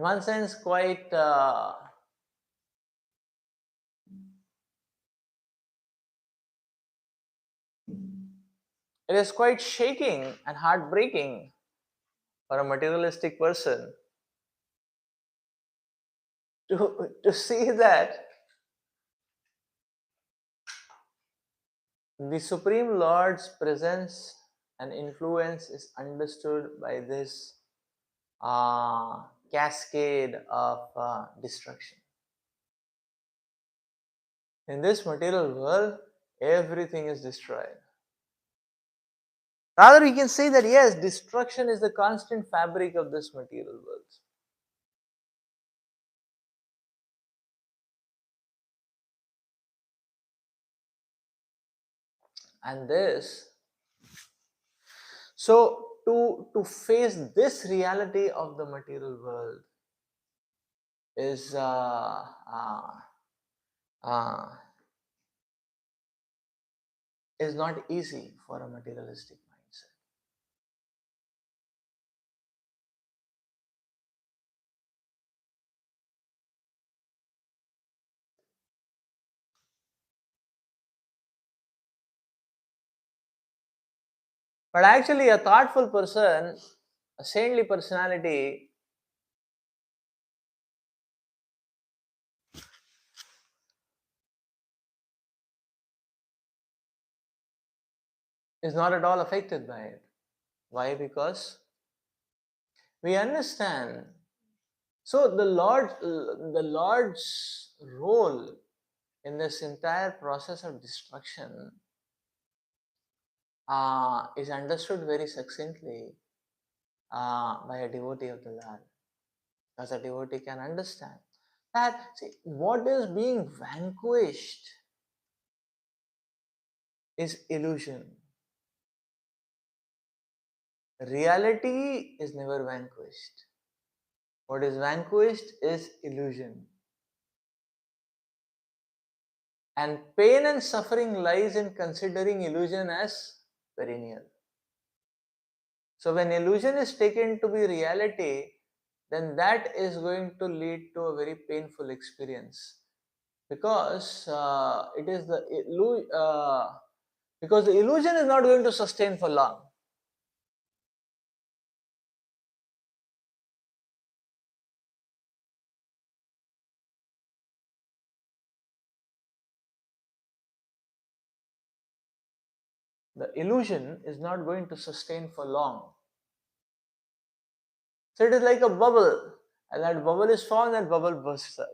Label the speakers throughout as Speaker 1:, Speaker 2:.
Speaker 1: one sense quite it is quite shaking and heartbreaking for a materialistic person to see that the Supreme Lord's presence and influence is understood by this cascade of destruction. In this material world, everything is destroyed. Rather, we can say that yes, destruction is the constant fabric of this material world. And this, so to face this reality of the material world is uh, is not easy for a materialistic mindset. But actually, a thoughtful person, a saintly personality, is not at all affected by it. Why? Because we understand. So the Lord's role in this entire process of destruction is understood very succinctly by a devotee of the Lord, because a devotee can understand that, see, what is being vanquished is illusion. Reality is never vanquished. What is vanquished is illusion. And pain and suffering lies in considering illusion as perennial. So when illusion is taken to be reality, then that is going to lead to a very painful experience, because it is because the illusion is not going to sustain for long. The illusion is not going to sustain for long. So it is like a bubble, and that bubble is formed, that bubble bursts out.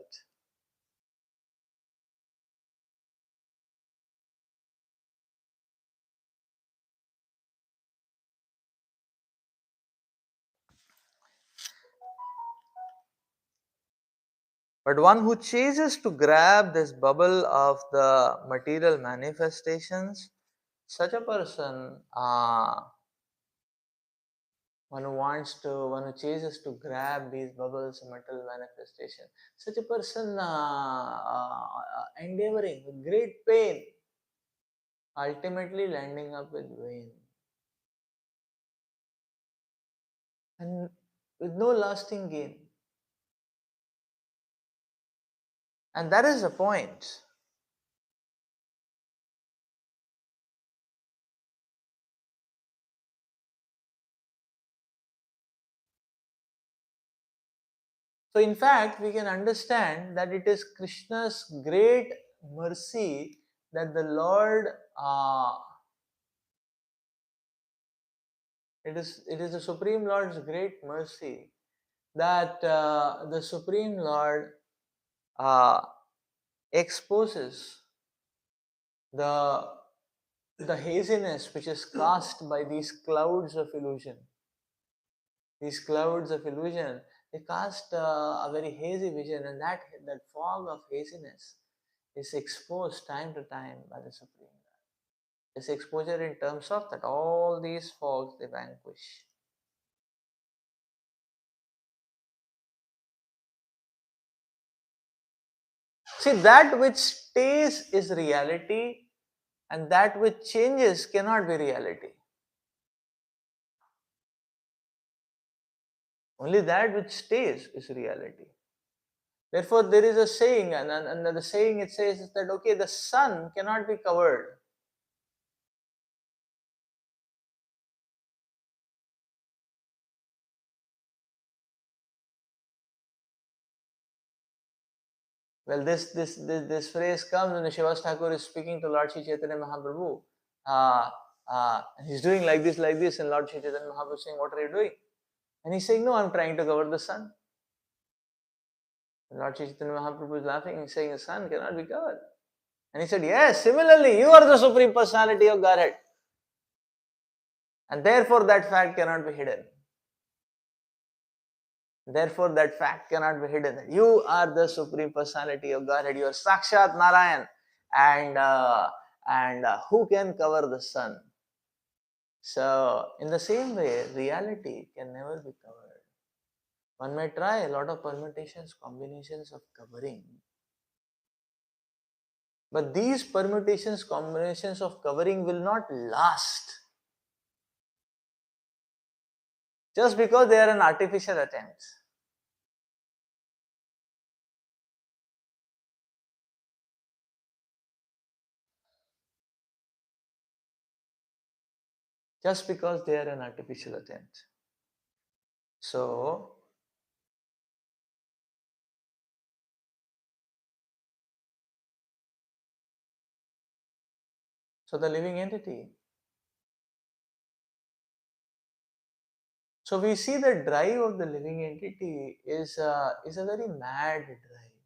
Speaker 1: But one who chases to grab this bubble of the material manifestations, such a person, one who chases to grab these bubbles of material manifestation, such a person endeavoring with great pain, ultimately landing up with vain and with no lasting gain. And that is the point. So, in fact, we can understand that it is Krishna's great mercy that the Lord, it is the Supreme Lord's great mercy that the Supreme Lord uh, exposes the the haziness which is cast by these clouds of illusion. These clouds of illusion, they cast a very hazy vision, and that fog of haziness is exposed time to time by the Supreme Lord. This exposure in terms of that all these fogs they vanquish. See, that which stays is reality, and that which changes cannot be reality. Only that which stays is reality. Therefore, there is a saying, and the saying it says is that okay, the sun cannot be covered. Well, this phrase comes when Shivas Thakur is speaking to Lord Sri Chaitanya Mahaprabhu. And he's doing like this, and Lord Sri Chaitanya Mahaprabhu is saying, "What are you doing?" And he's saying, "No, I'm trying to cover the sun." And Lord Sri Chaitanya Mahaprabhu is laughing and saying, "The sun cannot be covered." And he said, "Yes, similarly, you are the Supreme Personality of Godhead. And therefore, that fact cannot be hidden. Therefore, that fact cannot be hidden. You are the Supreme Personality of Godhead. You are Sakshat Narayan. And who can cover the sun?" So, in the same way, reality can never be covered. One may try a lot of permutations, combinations of covering. But these permutations, combinations of covering will not last. Just because they are an artificial attempt. Just because they are an artificial attempt. So the living entity. So we see the drive of the living entity is a very mad drive.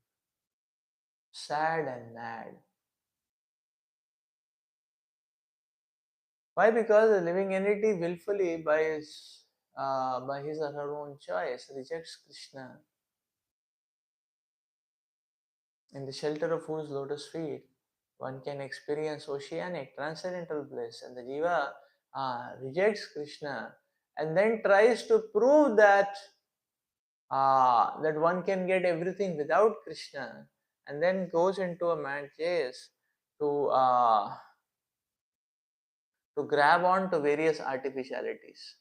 Speaker 1: Sad and mad. Why? Because the living entity willfully, by his or her own choice, rejects Krishna, in the shelter of whose lotus feet one can experience oceanic transcendental bliss. And the jiva rejects Krishna and then tries to prove that that one can get everything without Krishna, and then goes into a mad chase to grab on to various artificialities.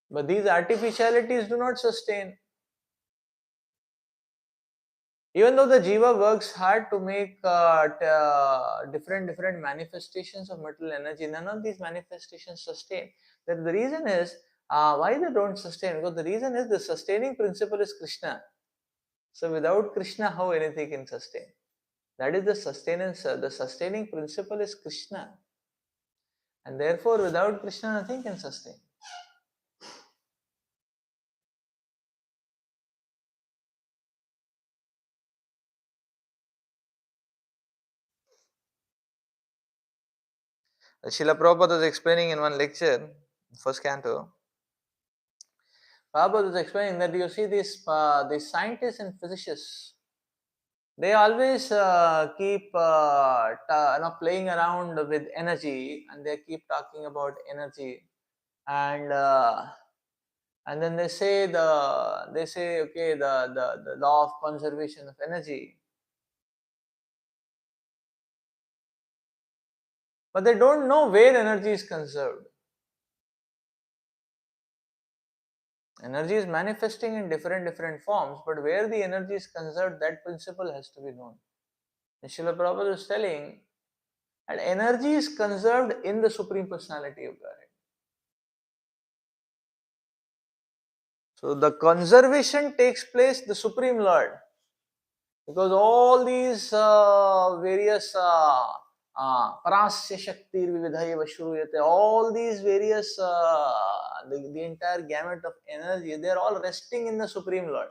Speaker 1: But these artificialities do not sustain. Even though the jiva works hard to make different manifestations of material energy, none of these manifestations sustain. The reason is why they don't sustain, because the reason is the sustaining principle is Krishna. So without Krishna, how anything can sustain? That is the sustenance. The sustaining principle is Krishna, and therefore without Krishna, nothing can sustain. Srila Prabhupada was explaining in one lecture, first canto. Prabhupada was explaining that you see these scientists and physicists, they always keep playing around with energy, and they keep talking about energy, and then they say okay, the law of conservation of energy, but they don't know where energy is conserved. Energy is manifesting in different forms, but where the energy is conserved, that principle has to be known. And Srila Prabhupada is telling that energy is conserved in the Supreme Personality of Godhead. So the conservation takes place the Supreme Lord, because all these various parasya shakti vividhaya vashruyate, all these various the entire gamut of energy, they are all resting in the Supreme Lord.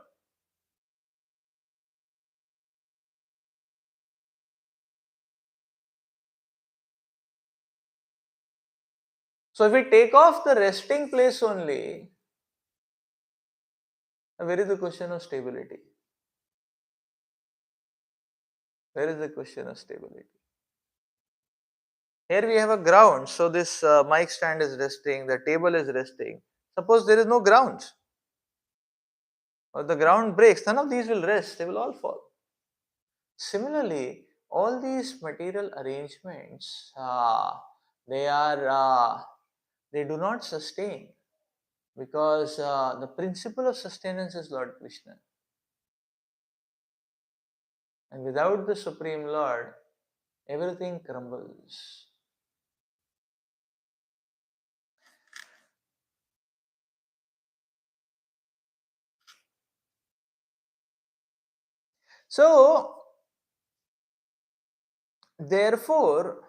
Speaker 1: So if we take off the resting place only, where is the question of stability? Where is the question of stability? Here we have a ground, so this mic stand is resting, the table is resting. Suppose there is no ground, or the ground breaks, none of these will rest, they will all fall. Similarly, all these material arrangements, they are they do not sustain, because the principle of sustenance is Lord Krishna, and without the Supreme Lord, everything crumbles. So, therefore,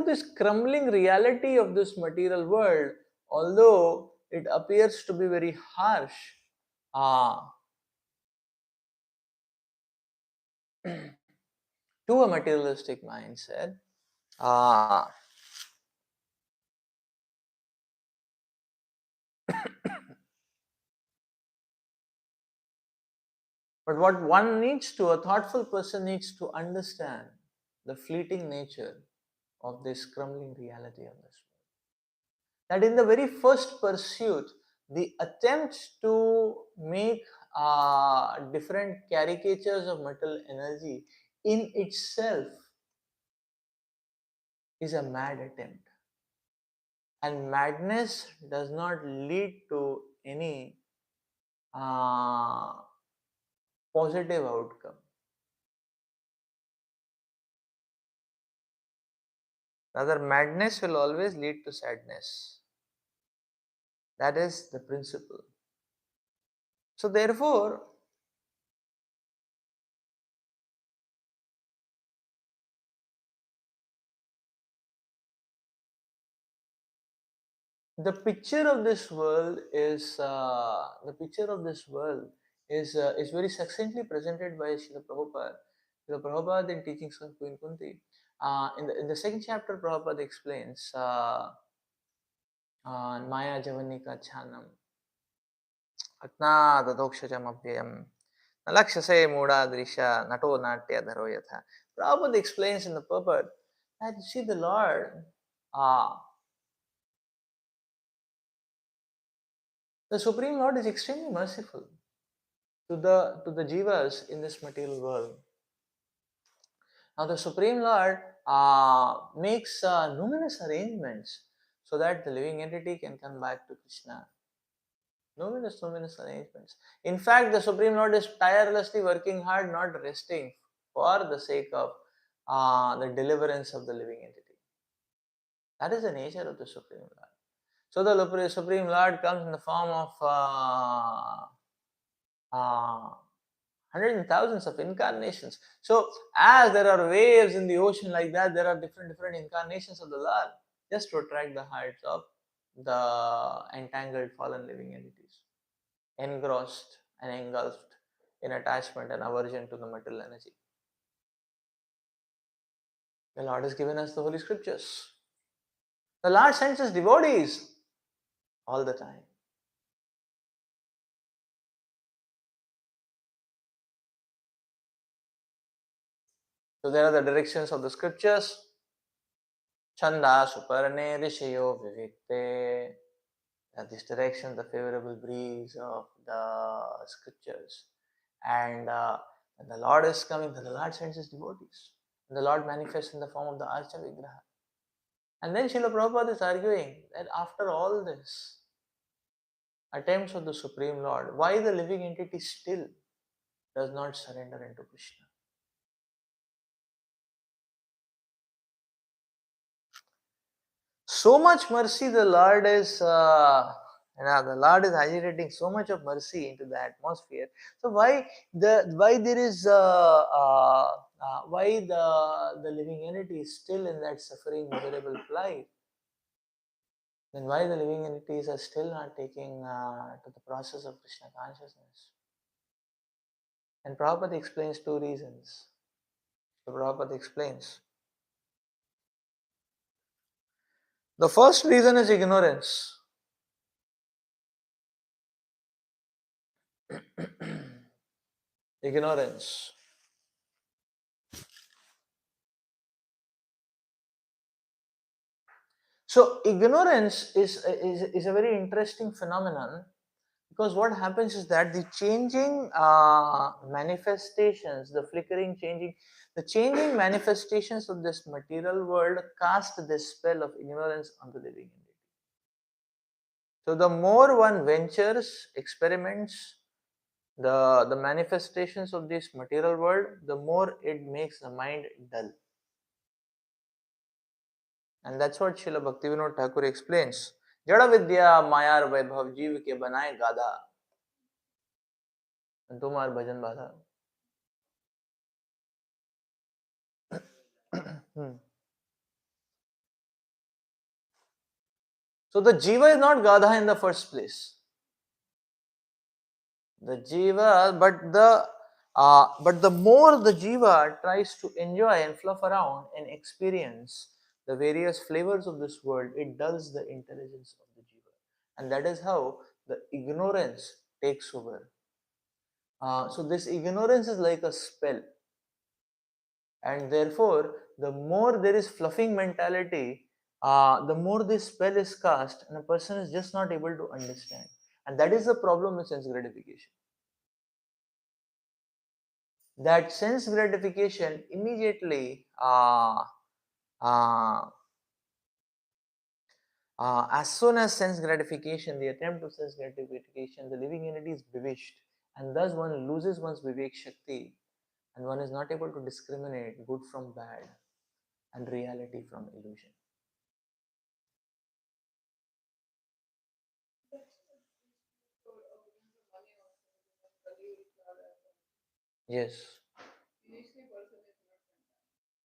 Speaker 1: this crumbling reality of this material world, although it appears to be very harsh uh, to a materialistic mindset, uh, but what one needs to, a thoughtful person needs to understand the fleeting nature of this crumbling reality of this world. That in the very first pursuit, the attempt to make different caricatures of metal energy in itself is a mad attempt. And madness does not lead to any uh, positive outcome. Rather, madness will always lead to sadness. That is the principle. So, therefore, the picture of this world is is very succinctly presented by Srila Prabhupada. Srila Prabhupada in teachings of Queen Kunti. In the second chapter, Prabhupada explains Maya Javanika Chanam Atnadadokshajamavyayam Nalakshase Mudadrisha Nato Natya Dharoyatha. Prabhupada explains in the purport that you see the Lord, uh, the Supreme Lord is extremely merciful to the jivas in this material world. Now the Supreme Lord makes numerous arrangements so that the living entity can come back to Krishna. Numerous arrangements. In fact, the Supreme Lord is tirelessly working hard, not resting, for the sake of the deliverance of the living entity. That is the nature of the Supreme Lord. So the Supreme Lord comes in the form of hundreds and thousands of incarnations. So as there are waves in the ocean like that, there are different incarnations of the Lord, just to attract the hearts of the entangled fallen living entities, engrossed and engulfed in attachment and aversion to the material energy. The Lord has given us the Holy Scriptures. The Lord sends us devotees all the time. So there are the directions of the Scriptures. Chanda Suparne Rishayo Vivikte. This direction, the favorable breeze of the Scriptures. And when the Lord is coming, then the Lord sends his devotees. And the Lord manifests in the form of the Archa Vigraha. And then Srila Prabhupada is arguing that after all this attempts of the Supreme Lord, why the living entity still does not surrender into Krishna? So much mercy the Lord is, the Lord is agitating so much of mercy into the atmosphere. So why there is why the living entity is still in that suffering, miserable plight? Then why the living entities are still not taking to the process of Krishna consciousness? And Prabhupada explains two reasons. So Prabhupada explains. The first reason is ignorance. Ignorance. So ignorance is a very interesting phenomenon, because what happens is that the changing manifestations, the changing manifestations of this material world cast this spell of ignorance on the living entity. So the more one ventures, experiments the manifestations of this material world, the more it makes the mind dull. And that's what Srila Bhaktivinoda Thakur explains. Jada Vidya Mayar Vaibhav Jeev ke banaye gada, and tumhar bhajan badha. So the jiva is not gadha in the first place. The jiva, but the more the jiva tries to enjoy and fluff around and experience the various flavors of this world, it dulls the intelligence of the jiva, and that is how the ignorance takes over. So this ignorance is like a spell, and therefore the more there is fluffing mentality, the more this spell is cast, and a person is just not able to understand, and that is the problem with sense gratification. That sense gratification immediately uh, as soon as sense gratification, the attempt of sense gratification, the living entity is bewitched, and thus one loses one's vivek shakti, and one is not able to discriminate good from bad and reality from illusion. Yes,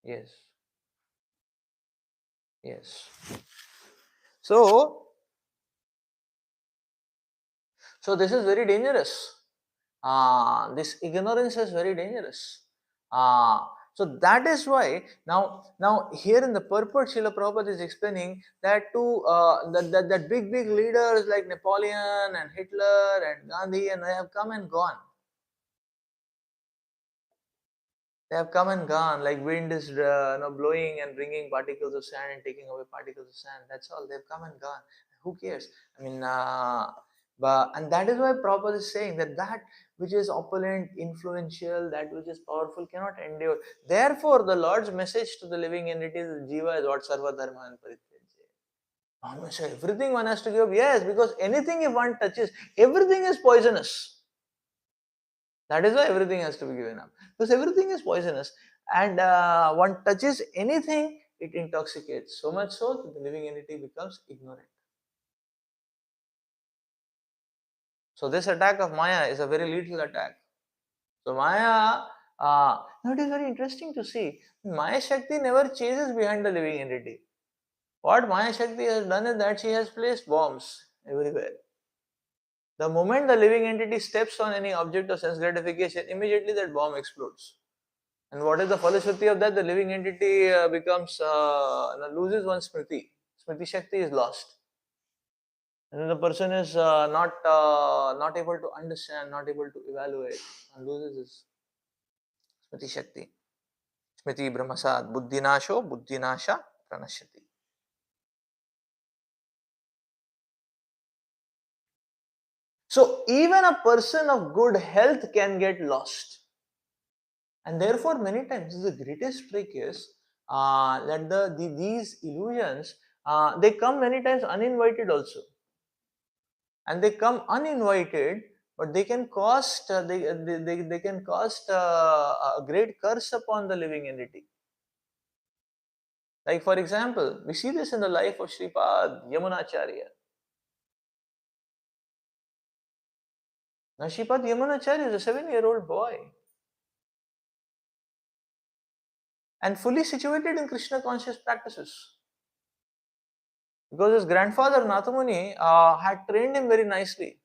Speaker 1: yes, yes. So, so this is very dangerous. This ignorance is very dangerous. Uh, so that is why now here in the purport, Srila Prabhupada is explaining that that big leaders like Napoleon and Hitler and Gandhi, and they have come and gone. They have come and gone, like wind is blowing and bringing particles of sand and taking away particles of sand. That's all. They've come and gone. Who cares? I mean, and that is why Prabhupada is saying that that which is opulent, influential, that which is powerful cannot endure. Therefore, the Lord's message to the living entities, Jiva, is what Sarva Dharma and Parityajya. Almost everything one has to give up. Yes, because anything if one touches, everything is poisonous. That is why everything has to be given up, because everything is poisonous, and one touches anything, it intoxicates so much so that the living entity becomes ignorant. So this attack of Maya is a very lethal attack. So Maya, now it is very interesting to see, Maya Shakti never chases behind the living entity. What Maya Shakti has done is that she has placed bombs everywhere. The moment the living entity steps on any object of sense gratification, immediately that bomb explodes. And what is the falashruti of that? The living entity loses one smriti. Smriti Shakti is lost. And then the person is not able to understand, not able to evaluate, and loses his Smriti Shakti. Smriti Brahmasad Buddhinasho Buddhinasha Pranashyati. So even a person of good health can get lost. And therefore, many times the greatest trick is that these illusions they come many times uninvited also, and they come uninvited, but they can cost they can cost a great curse upon the living entity. Like for example, we see this in the life of Sripad Yamunacharya. Now Sripad Yamunacharya is a 7-year-old boy and fully situated in Krishna conscious practices, because his grandfather Nathamuni had trained him very nicely.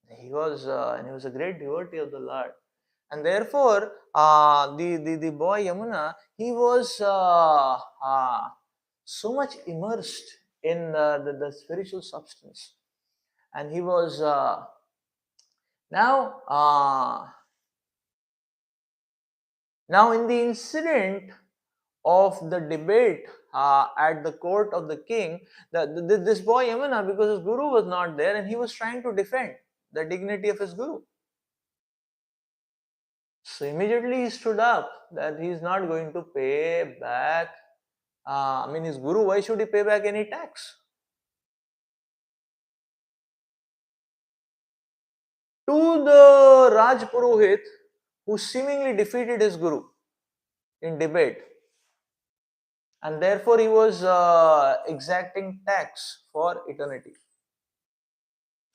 Speaker 1: He was a great devotee of the Lord, and therefore the boy Yamuna, he was so much immersed in the spiritual substance, and he was now now in the incident of the debate at the court of the king, this boy Yamuna, because his guru was not there and he was trying to defend the dignity of his guru. So immediately he stood up that he is not going to pay back. His guru, why should he pay back any tax? To the Raj Purohit, who seemingly defeated his guru in debate, and therefore he was exacting tax for eternity.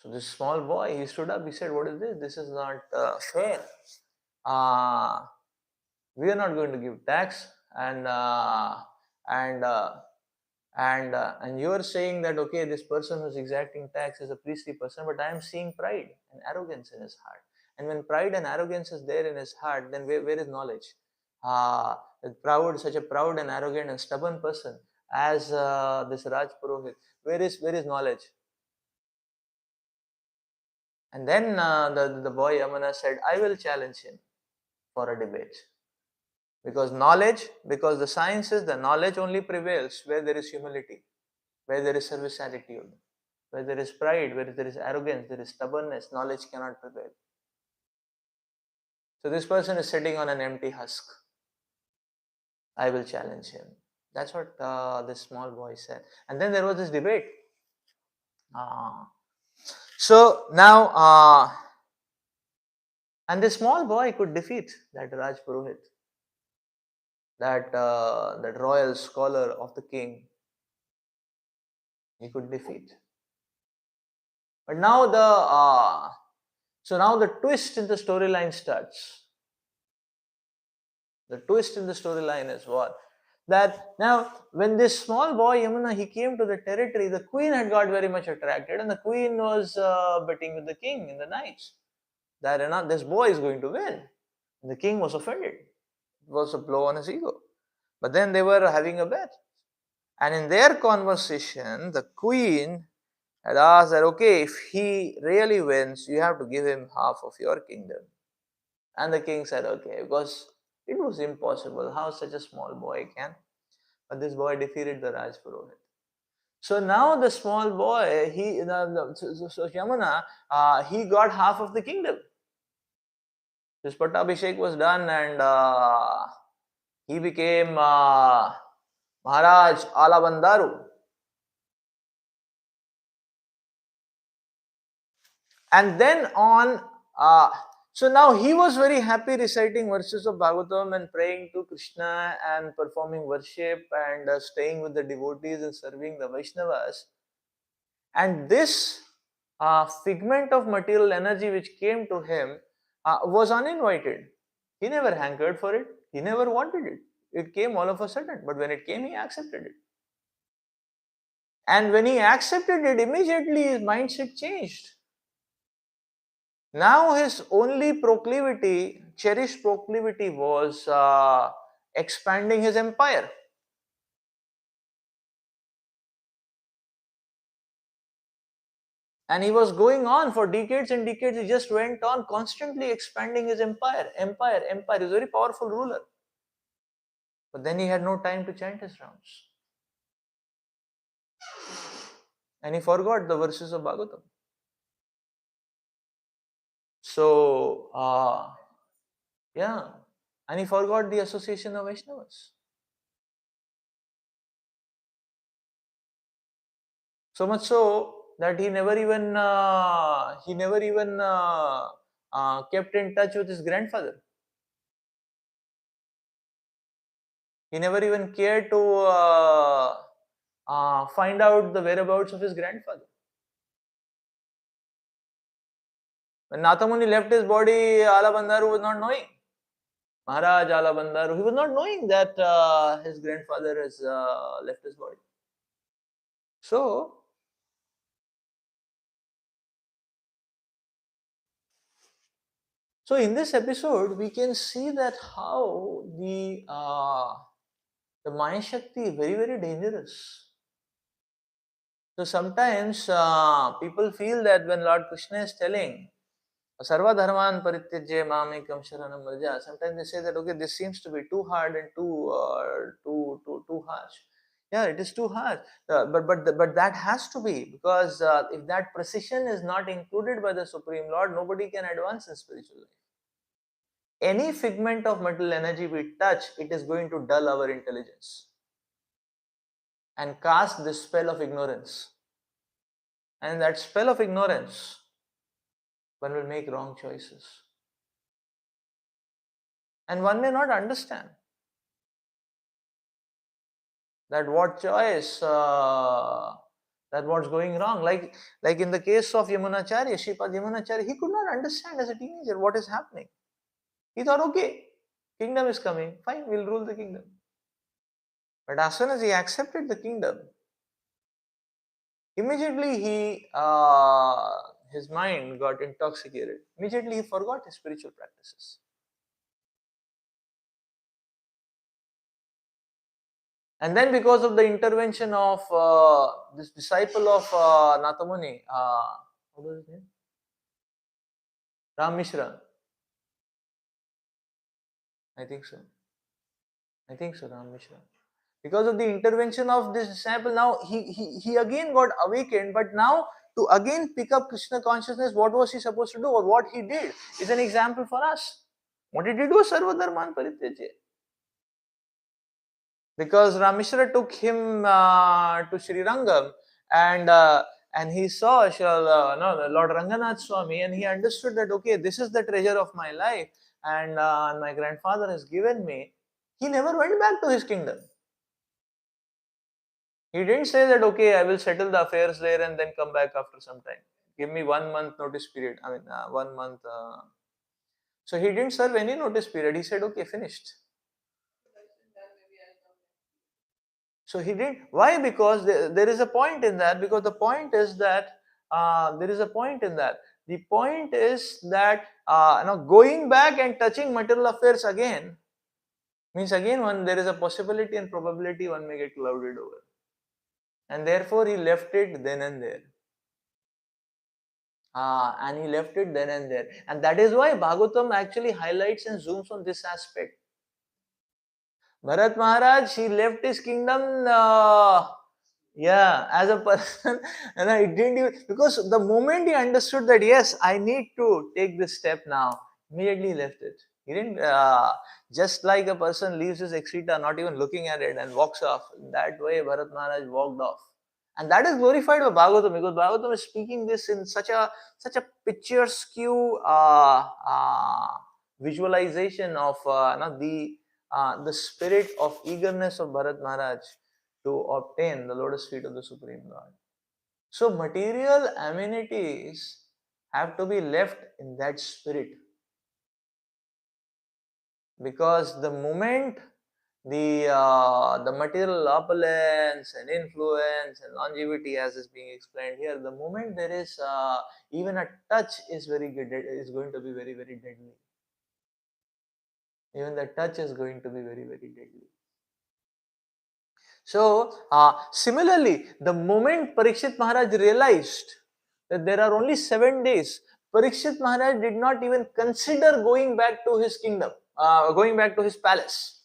Speaker 1: So this small boy, he stood up, he said, what is this? This is not fair. We are not going to give tax, and you are saying that, okay, this person who's exacting tax is a priestly person, but I am seeing pride and arrogance in his heart. And when pride and arrogance is there in his heart, then where is knowledge? Such a proud and arrogant and stubborn person as this Raj Purohit, where is knowledge? And then the boy Yamuna said, I will challenge him for a debate. Because the science is the knowledge only prevails where there is humility, where there is service attitude, where there is pride, where there is arrogance, there is stubbornness, knowledge cannot prevail. So this person is sitting on an empty husk. I will challenge him. That's what this small boy said. And then there was this debate. So now, and this small boy could defeat that Raj Purohit, that royal scholar of the king. He could defeat. But now the twist in the storyline starts. The twist in the storyline is what? That now when this small boy Yamuna, he came to the territory, the queen had got very much attracted, and the queen was betting with the king in the nights that this boy is going to win. And the king was offended. It was a blow on his ego. But then they were having a bet. And in their conversation, the queen had asked that, okay, if he really wins, you have to give him half of your kingdom. And the king said, okay, because it was impossible. How such a small boy can? But this boy defeated the Raj Purohit. So now the small boy, so Yamuna, he got half of the kingdom. His Pattabhishek was done, and he became Maharaj Alabandaru. And then on, so now he was very happy reciting verses of Bhagavatam and praying to Krishna and performing worship and staying with the devotees and serving the Vaishnavas. And this figment of material energy which came to him was uninvited. He never hankered for it. He never wanted it. It came all of a sudden. But when it came, he accepted it. And when he accepted it, immediately his mindset changed. Now his only proclivity, cherished proclivity, was expanding his empire. And he was going on for decades and decades. He just went on constantly expanding his empire. He was a very powerful ruler. But then he had no time to chant his rounds. And he forgot the verses of Bhagavatam. So, and he forgot the association of Vaishnavas. So much so that he never even kept in touch with his grandfather. He never even cared to find out the whereabouts of his grandfather. When Nathamuni left his body, Alabandaru was not knowing. Maharaj Alabandaru, he was not knowing that his grandfather has left his body. So in this episode, we can see that how the Maya Shakti is very, very dangerous. So sometimes people feel that when Lord Krishna is telling Sarva Dharman Parityajya Mamekam Sharanam Vraja, sometimes they say that, okay, this seems to be too hard and too harsh. Yeah, it is too hard. But that has to be, because if that precision is not included by the Supreme Lord, nobody can advance in spiritual life. Any figment of mental energy we touch, it is going to dull our intelligence and cast this spell of ignorance. And that spell of ignorance, one will make wrong choices. And one may not understand that what choice, that what's going wrong. Like in the case of Yamunacharya, Shripad Yamunacharya, he could not understand as a teenager what is happening. He thought, okay, kingdom is coming, fine, we'll rule the kingdom. But as soon as he accepted the kingdom, immediately his mind got intoxicated. Immediately he forgot his spiritual practices. And then because of the intervention of this disciple of Nathamuni, what was his name? Ram Mishra. I think so. Ram Mishra. Because of the intervention of this disciple, now he again got awakened, but now to again pick up Krishna consciousness, what was he supposed to do, or what he did is an example for us. What did he do? Sarva dharman parityaja. Because Rameshwara took him to Sri Rangam, and he saw Lord Ranganath Swami, and he understood that, okay, this is the treasure of my life, and my grandfather has given me. He never went back to his kingdom. He didn't say that, okay, I will settle the affairs there and then come back after some time. Give me 1 month notice period. 1 month. So he didn't serve any notice period. He said, okay, finished. So he did. Why? Because there is a point in that. Because the point is that there is a point in that. The point is that going back and touching material affairs again means again there is a possibility and probability one may get clouded over, and therefore he left it then and there. And he left it then and there, and that is why Bhagavatam actually highlights and zooms on this aspect. Bharat Maharaj, he left his kingdom, as a person, and I didn't even, because the moment he understood that, yes, I need to take this step now, immediately he left it. He didn't, just like a person leaves his excreta, not even looking at it, and walks off. In that way, Bharat Maharaj walked off. And that is glorified by Bhagavatam, because Bhagavatam is speaking this in such a picturesque visualization of the spirit of eagerness of Bharat Maharaj to obtain the lotus feet of the Supreme Lord. So material amenities have to be left in that spirit, because the moment the material opulence and influence and longevity, as is being explained here, the moment there is even a touch is very good, is going to be very, very deadly. Even the touch is going to be very, very deadly. So similarly, the moment Parikshit Maharaj realized that there are only 7 days, Parikshit Maharaj did not even consider going back to his kingdom, going back to his palace.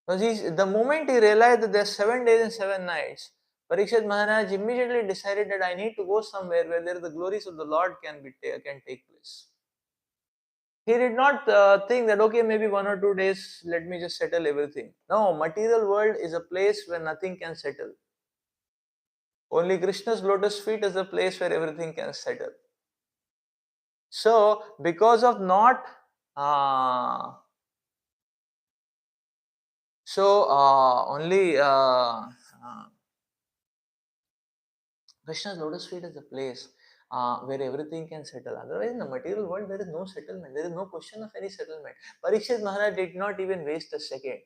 Speaker 1: Because the moment he realized that there are 7 days and 7 nights, Parikshit Maharaj immediately decided that I need to go somewhere where there the glories of the Lord can take place. He did not think that, okay, maybe 1 or 2 days, let me just settle everything. No, material world is a place where nothing can settle. Only Krishna's lotus feet is a place where everything can settle. So, because of not, only Krishna's lotus feet is a place where everything can settle. Otherwise, in the material world, there is no settlement. There is no question of any settlement. Parikshit Maharaj did not even waste a second.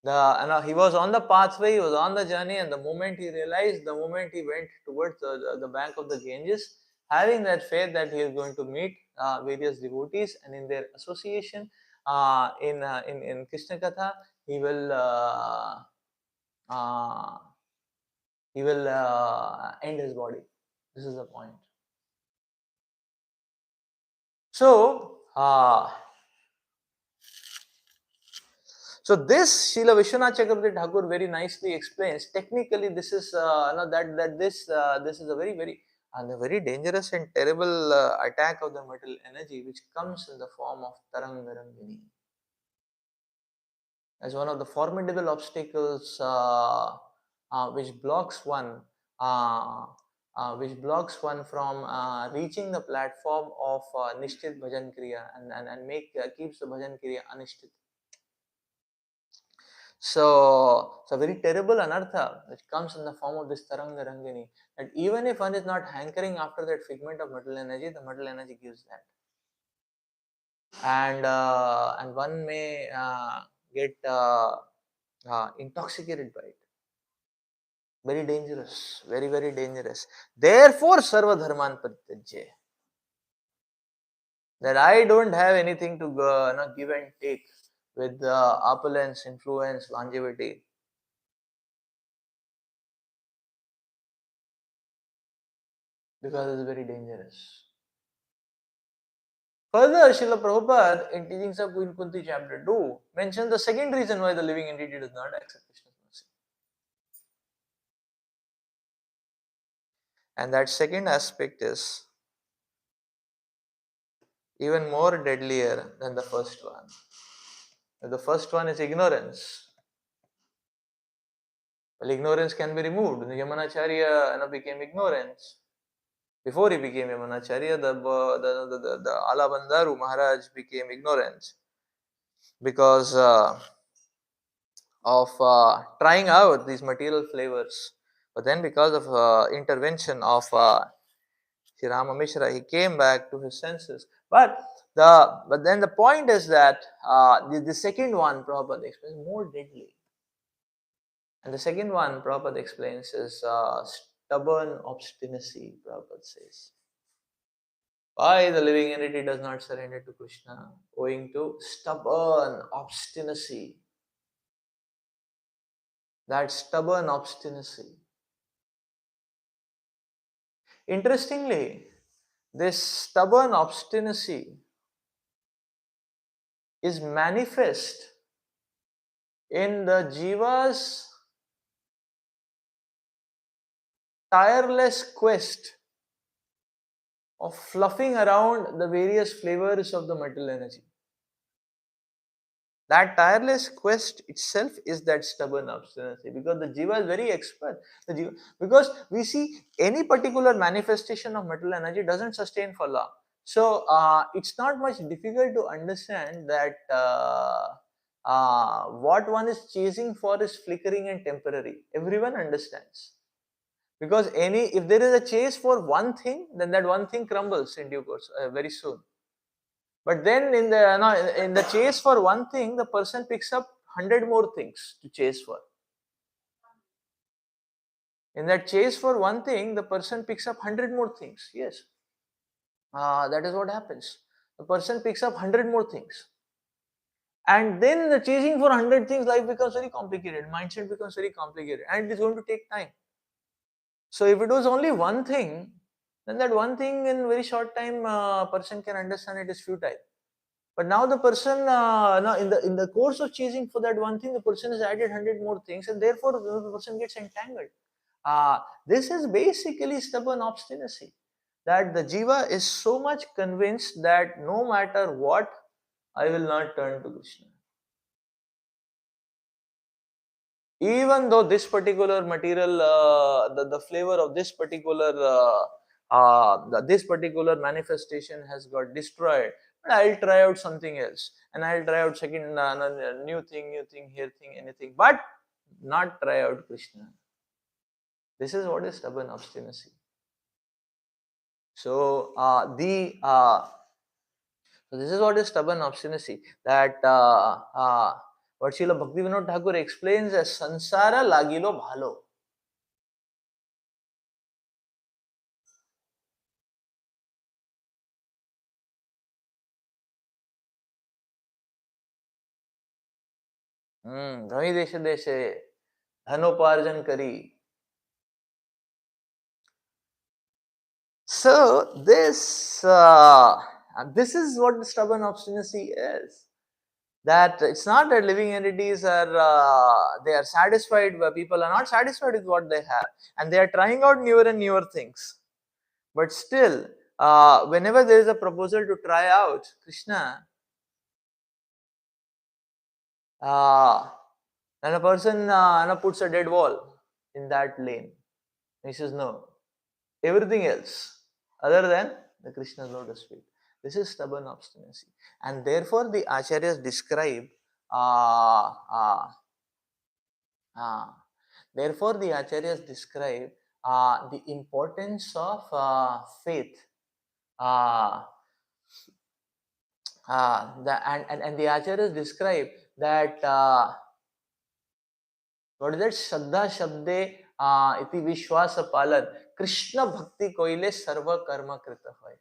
Speaker 1: He was on the pathway, he was on the journey, and the moment he realized, the moment he went towards the bank of the Ganges, having that faith that he is going to meet various devotees, and in their association in Krishna Katha, he will end his body. This is the point. So So this Srila Vishwanath Chakravarti Thakur very nicely explains. Technically, this is this is a very dangerous and terrible attack of the material energy, which comes in the form of Tarangarangini, as one of the formidable obstacles which blocks one uh, from reaching the platform of Nishchit Bhajan Kriya, and make keeps the Bhajan Kriya Anishchit. So it's a very terrible anartha which comes in the form of this Taranga Rangini. That even if one is not hankering after that figment of material energy, the material energy gives that. And one may get intoxicated by it. Very dangerous, very dangerous. Therefore, Sarva Dharman Parityajya. That I don't have anything to give and take with opulence, influence, longevity. Because it's very dangerous. Further, Srila Prabhupada in Teachings of Queen Kunti chapter 2 mentions the second reason why the living entity does not accept Krishna's mercy. And that second aspect is even more deadlier than the first one. The first one is ignorance. Well, ignorance can be removed. Yamanacharya became ignorant. Before he became Yamanacharya, the Alabandaru Maharaj became ignorant because of trying out these material flavors. But then, because of intervention of Sri Rama Mishra, he came back to his senses. But then the point is that the second one, Prabhupada explains, more deadly. And the second one, Prabhupada explains, is stubborn obstinacy, Prabhupada says. Why the living entity does not surrender to Krishna? Owing to stubborn obstinacy. That stubborn obstinacy. Interestingly, this stubborn obstinacy is manifest in the jiva's tireless quest of fluffing around the various flavors of the material energy. That tireless quest itself is that stubborn obstinacy, because the jiva is very expert. Because we see any particular manifestation of material energy doesn't sustain for long. So it's not much difficult to understand that what one is chasing for is flickering and temporary. Everyone understands. Because if there is a chase for one thing, then that one thing crumbles in due course very soon. But then in the chase for one thing, the person picks up 100 more things to chase for. In that chase for one thing, the person picks up 100 more things. Yes, that is what happens. The person picks up 100 more things, and then the chasing for 100 things, life becomes very complicated. Mindset becomes very complicated, and it is going to take time. So if it was only one thing, then that one thing in very short time, person can understand it is futile. But now the person, now in the course of chasing for that one thing, the person has added 100 more things, and therefore the person gets entangled. This is basically stubborn obstinacy. That the jiva is so much convinced that no matter what, I will not turn to Krishna. Even though this particular material, the flavor of this particular this particular manifestation has got destroyed, but I'll try out something else, and I'll try out second new thing, here thing, anything, but not try out Krishna. This is what is stubborn obstinacy. So so this is what is stubborn obstinacy. That what Srila Bhaktivinoda Thakur explains as sansara lagilo bhalo. धनी देशे देशे धनोपार्जन करी. So this is what the stubborn obstinacy is. That it's not that living entities are they are satisfied, where people are not satisfied with what they have, and they are trying out newer and newer things. But still, whenever there is a proposal to try out Krishna, and a person puts a dead wall in that lane, he says no, everything else other than the Krishna's lotus feet. This is stubborn obstinacy, and therefore the acharyas describe uh, uh, uh, therefore the acharyas describe the importance of faith. Uh, and the acharyas describe that what is that? Shraddha Shabde iti Vishwasa Palan Krishna Bhakti Koile Sarva Karma Krita Hoy.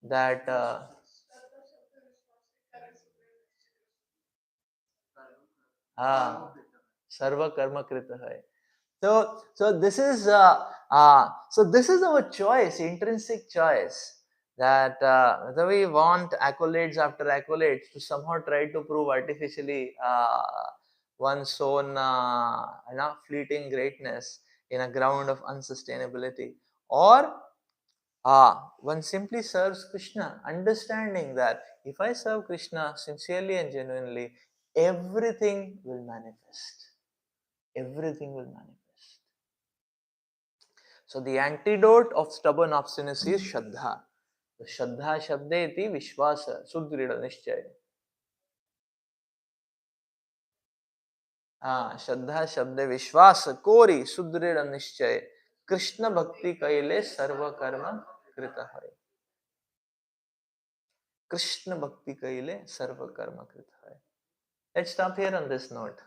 Speaker 1: That Sarva Karma Krita Hoy. So this is our choice, intrinsic choice. That whether we want accolades after accolades to somehow try to prove artificially one's own fleeting greatness in a ground of unsustainability, or one simply serves Krishna, understanding that if I serve Krishna sincerely and genuinely, everything will manifest. Everything will manifest. So the antidote of stubborn obstinacy is Shraddha. Shraddha Shabde iti Vishwasa Sudrida Nishchay. Shraddha Shabde Vishwasa Kori Sudrida Nishchay. Krishna Bhakti Kaile Sarva Karma Krita Hai. Krishna Bhakti Kaile Sarva Karma Krita Hai. Let's stop here on this note.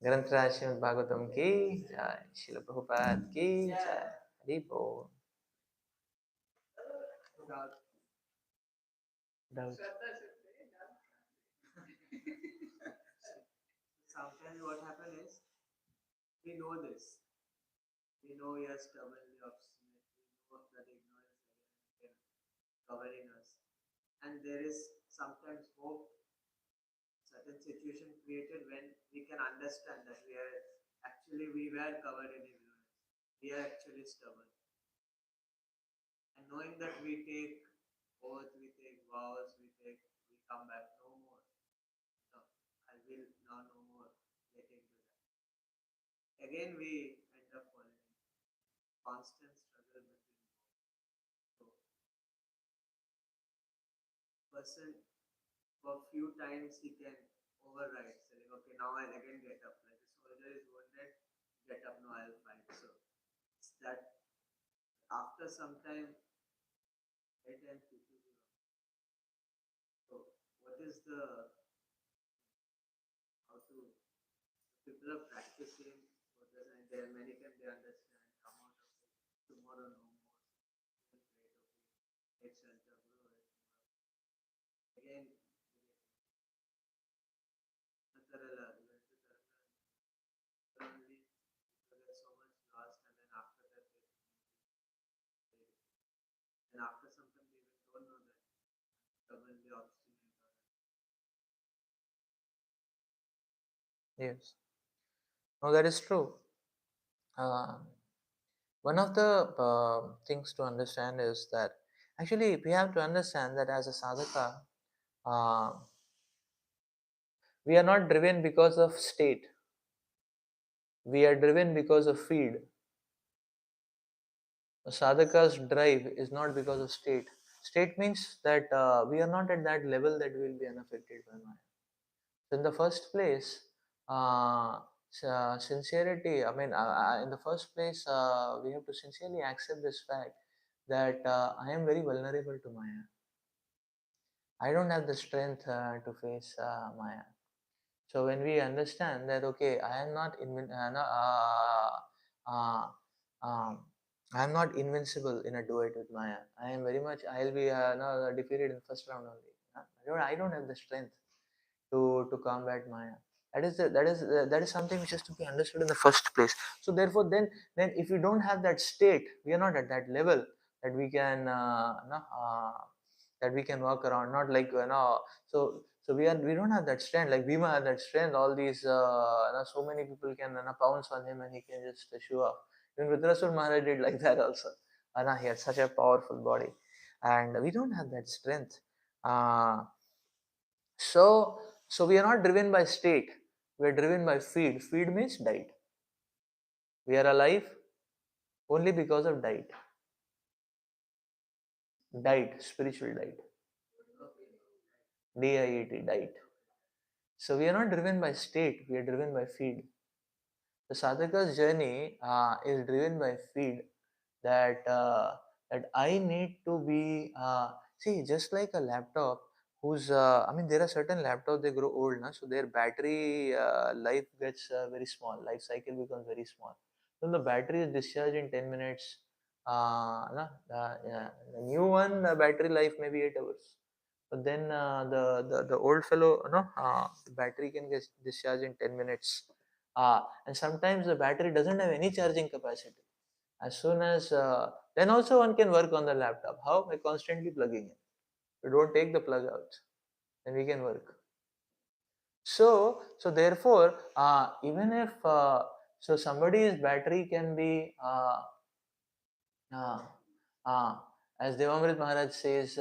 Speaker 1: Granth Srimad Bhagavatam ki jai. Srila Prabhupada ki jai. Hari Bol. Doubt. Sometimes what happens is, we know this. We know we are stubbornly obstinate. We know that ignorance is covering us. And there is sometimes hope, certain situation created when we can understand that we were covered in ignorance. We are actually stubborn. And knowing that we take oath, we take vows, we come back no more. No, I will now no more get into that. Again we end up falling in constant struggle between both. So person for a few times he can override, saying, okay, now I'll again get up. Like the soldier is wounded, get up, now I'll fight. So it's that after some time, it ends people. So what is the how to people are practicing for this, and there are many can they understand, come out of it. Tomorrow no more. Take shelter, bro. Again, Natarala, we went to Tarana. Only there's so much lost, and then after that, and after some time, they even don't know that stubbornly obstinate. Yes. No, that is true. One of the things to understand is that actually we have to understand that as a sadhaka, uh, we are not driven because of state. We are driven because of feed. A sadhaka's drive is not because of state. State means that we are not at that level that we will be unaffected by Maya. So in the first place, sincerity, in the first place, we have to sincerely accept this fact that I am very vulnerable to Maya. I don't have the strength to face Maya. So when we understand that, okay, I am not I am not invincible in a duet with Maya. I am very much. I'll be no, defeated in first round only. I don't have the strength to combat Maya. That is something which has to be understood in the first place. So therefore, then if we don't have that state, we are not at that level that we can that we can work around. Not like so So we don't have that strength. Like Bhima had that strength. All these so many people can pounce on him and he can just show up. Even Rudrasur Maharaj did like that also. He had such a powerful body, and we don't have that strength. Uh, so we are not driven by state. We are driven by feed. Feed means diet. We are alive only because of diet. Diet, spiritual diet. DIET, diet. So we are not driven by state. We are driven by feed. The sadhaka's journey is driven by feed, that I need to be see, just like a laptop whose I mean, there are certain laptops, they grow old now, so their battery life gets very small, life cycle becomes very small. When the battery is discharged in 10 minutes, yeah, the new one, the battery life may be 8 hours. But then the old fellow, the battery can get discharged in 10 minutes. And sometimes the battery doesn't have any charging capacity. As soon as then also one can work on the laptop. How? By constantly plugging in. We don't take the plug out, then we can work. So therefore, even if somebody's battery can be uh, uh, as Devamrit Maharaj says,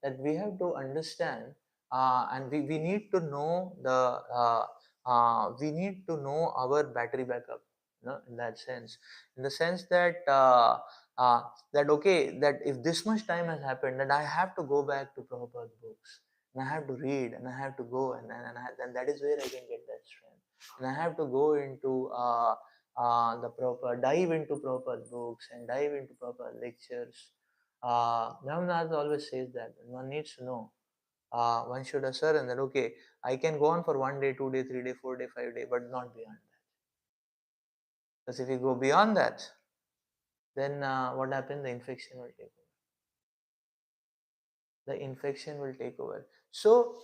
Speaker 1: that we have to understand, and we need to know we need to know our battery backup, in that sense, in the sense that uh, that okay, that if this much time has happened, that I have to go back to Prabhupada books, and I have to read, and I have to go, and that is where I can get that strength, and I have to go into the proper dive into proper books and dive into proper lectures. Brahmanath always says that one needs to know. One should assert that okay, I can go on for 1 day, 2 day, 3 day, 4 day, 5 day, but not beyond that. Because if you go beyond that, then what happens? The infection will take over. The infection will take over. So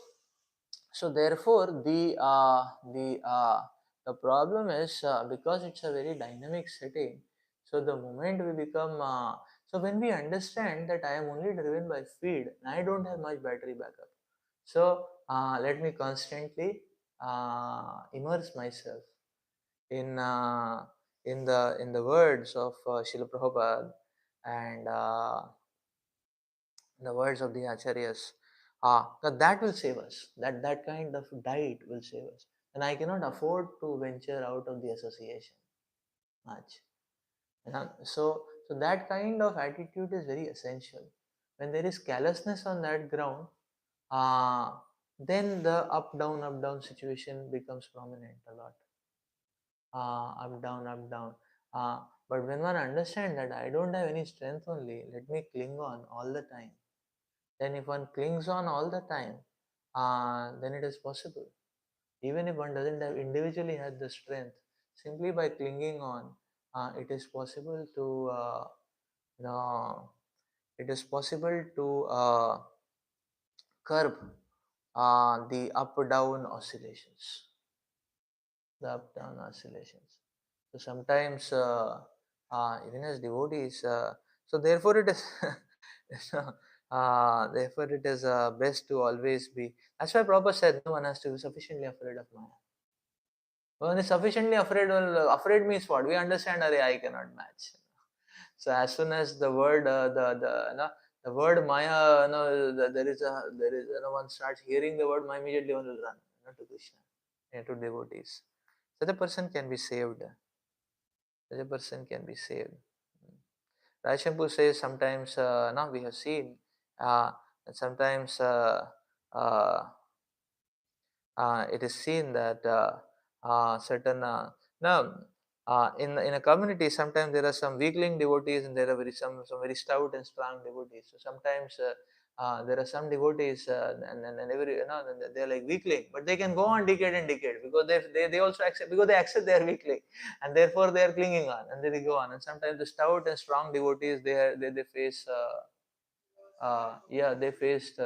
Speaker 1: therefore the problem is, because it's a very dynamic setting. So the moment we become so when we understand that I am only driven by feed and I don't have much battery backup, so let me constantly immerse myself in the words of Srila Prabhupada, and the words of the acharyas, that will save us. That kind of diet will save us. And I cannot afford to venture out of the association much. So that kind of attitude is very essential. When there is carelessness on that ground, uh, then the up down situation becomes prominent a lot. Up down, up down. But when one understands that I don't have any strength only, let me cling on all the time, then if one clings on all the time, then it is possible. Even if one doesn't have individually have the strength, simply by clinging on, it is possible to you know, it is possible to curb the up down oscillations, the up down oscillations. So sometimes, even as devotees, so therefore it is therefore it is best to always be. That's why Prabhupada said no one has to be sufficiently afraid of Maya. One is sufficiently afraid. Well, afraid means what? We understand. Arey, I cannot match. So as soon as the word the word Maya, there is one starts hearing the word Maya, immediately one will run, to Krishna, to devotees. So the person can be saved. Such a person can be saved. Rajshampur says sometimes, now we have seen that sometimes uh, it is seen that certain now in a community sometimes there are some weakling devotees and there are some very stout and strong devotees. So sometimes there are some devotees and every they're like weakling, but they can go on decade and decade because they also accept, because they accept they are weakling, and therefore they are clinging on and they go on. And sometimes the stout and strong devotees, they face yeah, they faced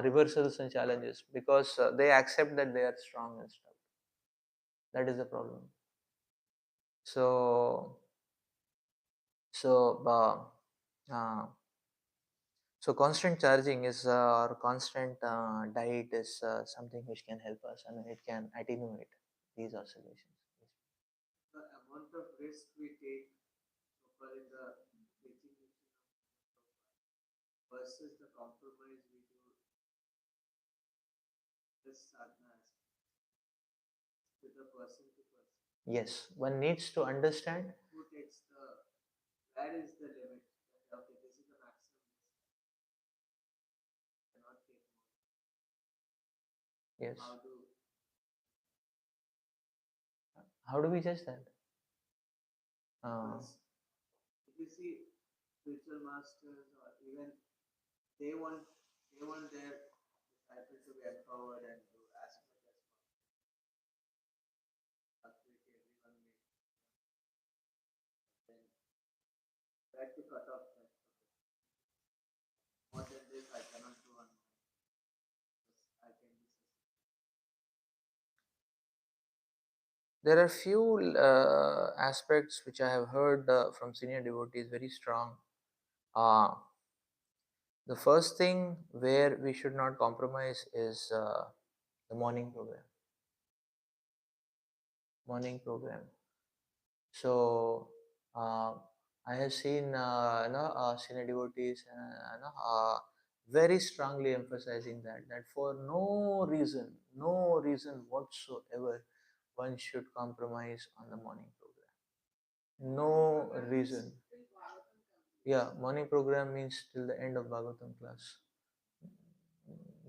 Speaker 1: reversals and challenges because they accept that they are strong and stuff. That is the problem. So so uh, uh, So constant charging is or constant diet is something which can help us, and it can attenuate these oscillations.
Speaker 2: The amount of risk we take so far in the execution versus the compromise we do this sadhana with the person to person.
Speaker 1: Yes, one needs to understand.
Speaker 2: Who takes the, where is the limit? Okay, this is the maximum. Cannot take more.
Speaker 1: Yes.
Speaker 2: How
Speaker 1: do we judge that?
Speaker 2: If you see spiritual masters or even they want their disciples to be empowered and do as much as possible. Everyone may then try to cut off that. More than this, I cannot do on I can do.
Speaker 1: There are few aspects which I have heard from senior devotees very strong. Uh, the first thing where we should not compromise is the morning program. Morning program. So I have seen senior devotees very strongly emphasizing that for no reason whatsoever, one should compromise on the morning program. No reason. Yeah, morning program means till the end of Bhagavatam class.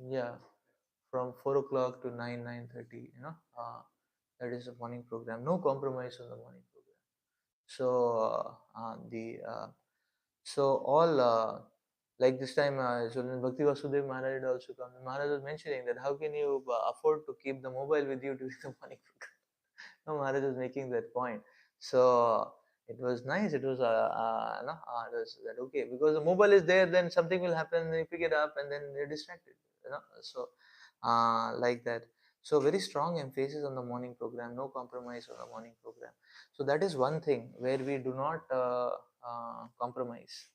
Speaker 1: Yeah, from 4 o'clock to 9:30. That is the morning program. No compromise on the morning program. So the so all like this time, so when Bhakti Vasudev Maharaj had also come. Maharaj was mentioning that how can you afford to keep the mobile with you during the morning program? No, Maharaj was making that point. So it was nice. It was no, it was that okay because the mobile is there, then something will happen. Then you pick it up and then you're distracted. So like that. So very strong emphasis on the morning program. No compromise on the morning program. So that is one thing where we do not compromise.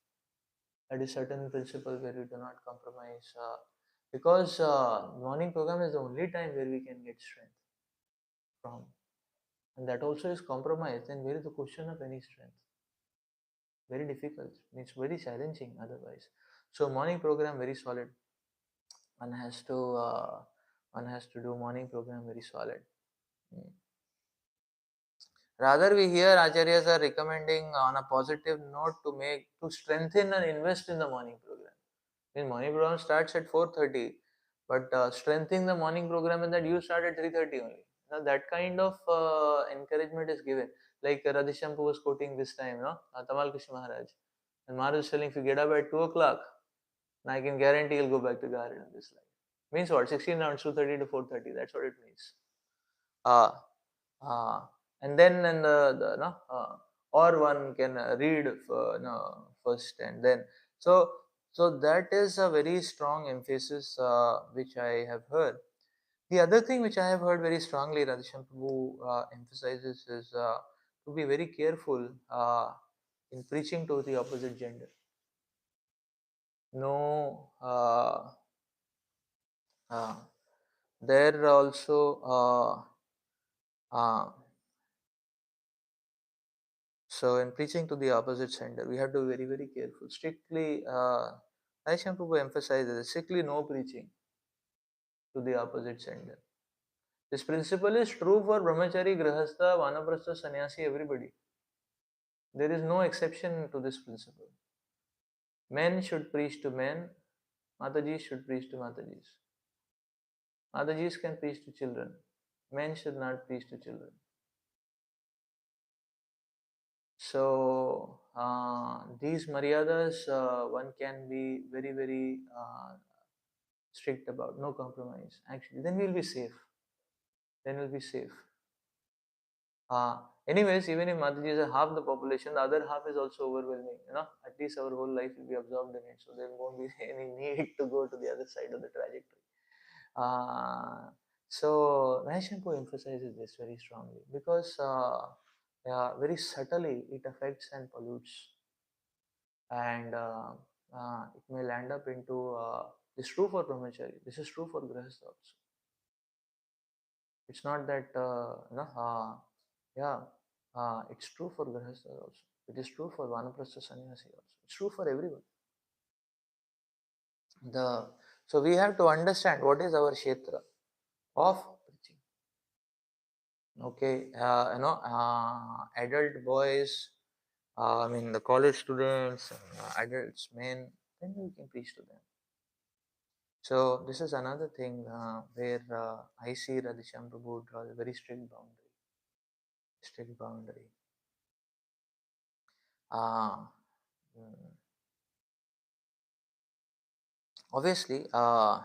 Speaker 1: That is certain principle where we do not compromise because morning program is the only time where we can get strength from, and that also is compromised. Then where is the question of any strength? Very difficult. It's very challenging otherwise. So morning program very solid. One has to do morning program very solid. Mm. Rather, we hear acharyas are recommending on a positive note to strengthen and invest in the morning program. The morning program starts at 4:30, but strengthening the morning program and that you start at 3:30 only. Now that kind of encouragement is given. Like Radhishampu was quoting this time, Tamal Krishna Maharaj. And Maharaj is telling if you get up at 2 o'clock, I can guarantee you'll go back to garden in this life. Means what? 16 rounds, 2:30 to 4:30. That's what it means. Uh, uh, and then and the no, or one can read first and then so that is a very strong emphasis which I have heard. The other thing which I have heard very strongly Radhisham Prabhu emphasizes is to be very careful in preaching to the opposite gender. No, uh, there also so in preaching to the opposite gender, we have to be very, very careful. Strictly, Aisha Prabhu emphasizes strictly no preaching to the opposite gender. This principle is true for brahmachari, grahastha, vanaprastha, sannyasi, everybody. There is no exception to this principle. Men should preach to men, Matajis should preach to Matajis. Matajis can preach to children. Men should not preach to children. So these maryadas one can be very very strict about, no compromise. Actually, then we'll be safe. Then we'll be safe. Anyways, even if Mataji is half the population, the other half is also overwhelming. At least our whole life will be absorbed in it, so there won't be any need to go to the other side of the trajectory. So Vaishnav emphasizes this very strongly because very subtly it affects and pollutes, and it may land up into this is true for brahmachari, this is true for grihastha also. It's not that no, yeah, it's true for grihastha also. It is true for vanaprastha sannyasi also. It's true for everyone. The so we have to understand what is our kshetra of preaching. Okay, adult boys, I mean the college students, adults, men, then we can preach to them. So this is another thing where I see Radhisham Prabhu draws a very strict boundary. Strict boundary. Uh, mm, obviously, uh,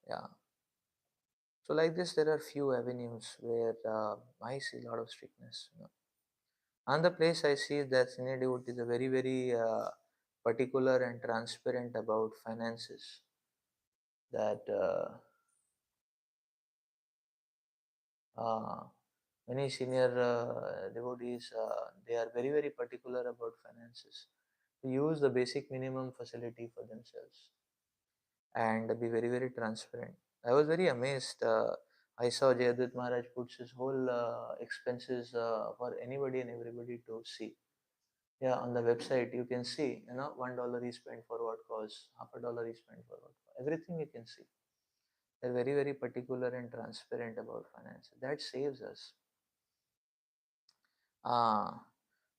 Speaker 1: yeah. So like this, there are few avenues where I see a lot of strictness. Another place I see that senior devotees are very, very particular and transparent about finances. That uh, many senior devotees they are very, very particular about finances. To use the basic minimum facility for themselves and be very, very transparent. I was very amazed. I saw Jayadut Maharaj puts his whole expenses for anybody and everybody to see. Yeah, on the website you can see, $1 is spent for what cause, half a dollar is spent for what cause. Everything you can see. They're very, very particular and transparent about finance. That saves us. Uh,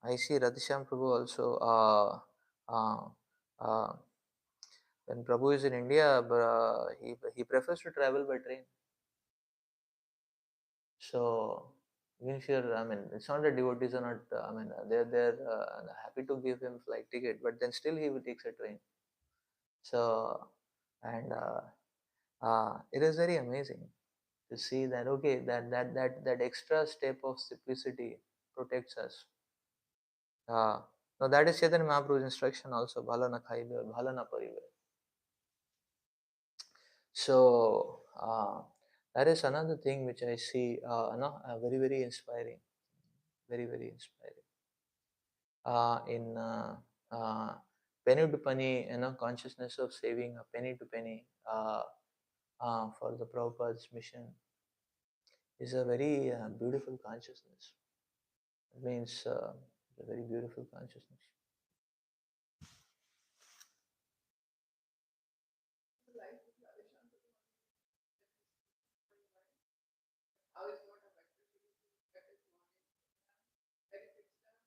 Speaker 1: I see Radhisham Prabhu also. Uh, uh, when Prabhu is in India, he prefers to travel by train. So even if you're, I mean, it's not that devotees are not. I mean, they're happy to give him flight ticket, but then still he takes a train. So and it is very amazing to see that okay that extra step of simplicity protects us. Now that is Chaitanya Mahaprabhu's instruction also, bhala na khaibe or bhala na paribe. So that is another thing which I see very, very inspiring, very, very inspiring in penny to penny, consciousness of saving a penny to penny for the Prabhupada's mission is a very beautiful consciousness. It means a very beautiful consciousness.
Speaker 3: How is not affected that is very fixed and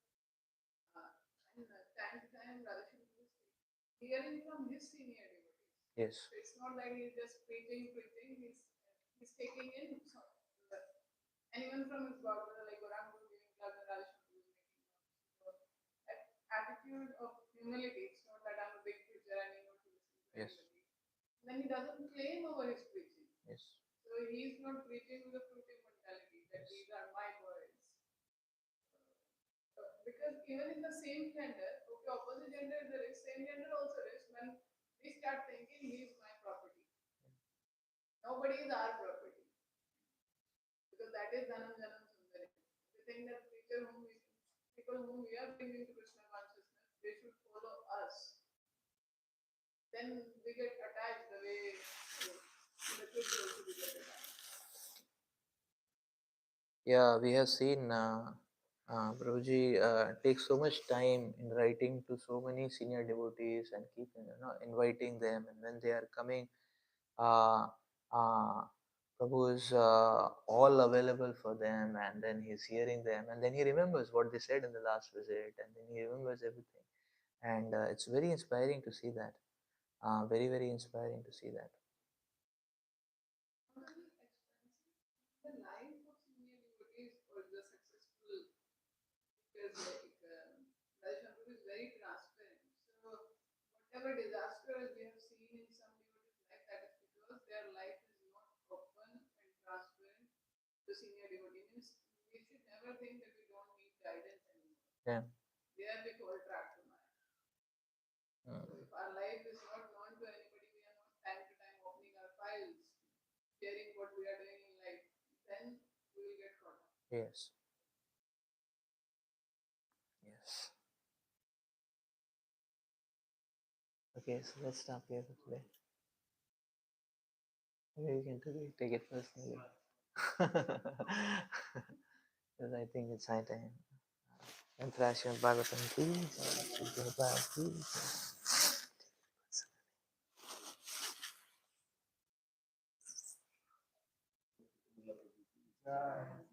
Speaker 3: time to time Radhashan is hearing from his senior devotees.
Speaker 1: Yes.
Speaker 3: So it's not like he's just preaching, he's taking in anyone from his Bhagavad like Gauranga Guru giving class and Radhashan Guru is making notes. So that attitude of humility, it's not that I'm a big preacher and I know to listen to
Speaker 1: Yes.
Speaker 3: everybody. Then he doesn't claim over his preaching.
Speaker 1: Yes.
Speaker 3: So he's not preaching with a fruiting mentality that these are my words. Because even in the same gender, okay, opposite gender there is, same gender also is, when we start thinking he is my property. Nobody is our property. Because that is Dhanam Janam Sundari. We think that people whom we are bringing to Krishna consciousness, they should follow us. Then we get attached the way the kids also get attached.
Speaker 1: Yeah, we have seen Prabhuji takes so much time in writing to so many senior devotees and keep inviting them, and when they are coming, uh, uh, Prabhu is all available for them, and then he's hearing them, and then he remembers what they said in the last visit, and then he remembers everything, and it's very inspiring to see that. Very, very inspiring to see that.
Speaker 3: The life of senior devotees or the successful, because Radhashan Guru is very transparent. So whatever disasters we have seen in some devotees' life, that is because their life is not open and transparent to senior devotee. Means we should never think that we don't need guidance anymore.
Speaker 1: Yeah.
Speaker 3: There we fall trap to Maya. So if our life is not known to anybody, we are not time to time opening our files, sharing what we are doing in life, then we will get caught up.
Speaker 1: Yes. Okay, so let's stop here for today. Maybe you can take it personally. Because I think it's high time. Antrashya Bhagavatam ki,
Speaker 2: Yeah.